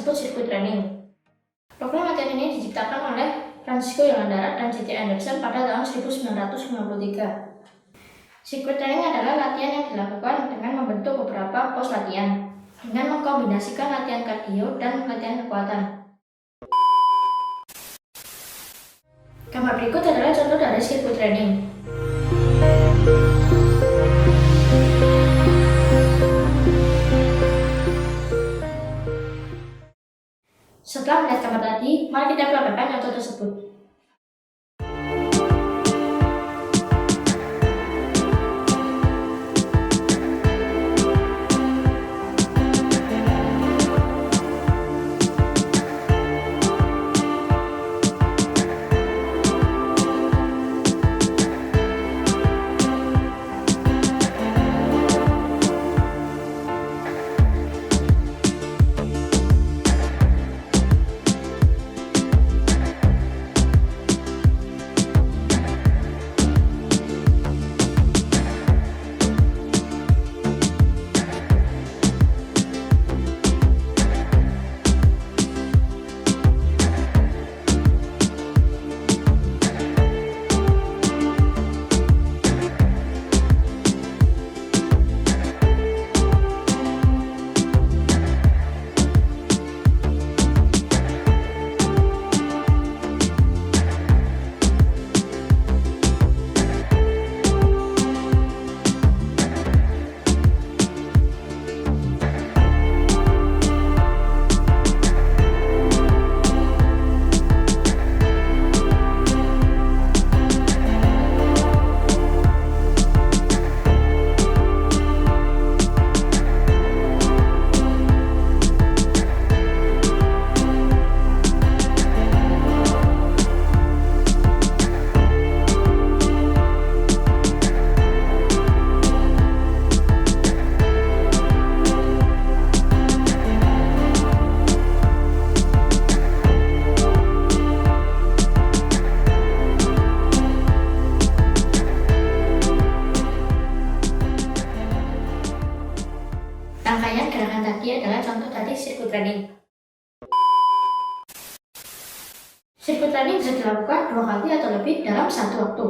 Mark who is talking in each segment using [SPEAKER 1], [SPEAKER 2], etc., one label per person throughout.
[SPEAKER 1] disebut sirkuit training. Program latihan ini diciptakan oleh Frencisco Yollandara dan G.T pada tahun 1953. Sirkuit training adalah latihan yang dilakukan dengan membentuk beberapa pos latihan dengan mengkombinasikan latihan kardio dan latihan kekuatan. Gambar berikut adalah contoh dari sirkuit training. Setelah melihat gambar tadi, mari kita praktekkan contoh tersebut. Rangkaian gerakan tadi adalah contoh dari sirkuit training. Sirkuit training bisa dilakukan 2 kali atau lebih dalam satu waktu,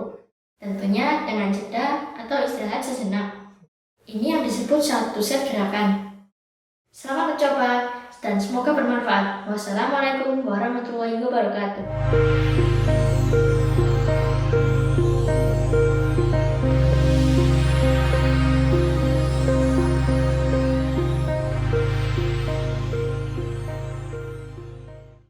[SPEAKER 1] tentunya dengan jeda atau istirahat sejenak. Ini yang disebut satu set gerakan. Selamat mencoba dan semoga bermanfaat. Wassalamualaikum warahmatullahi wabarakatuh.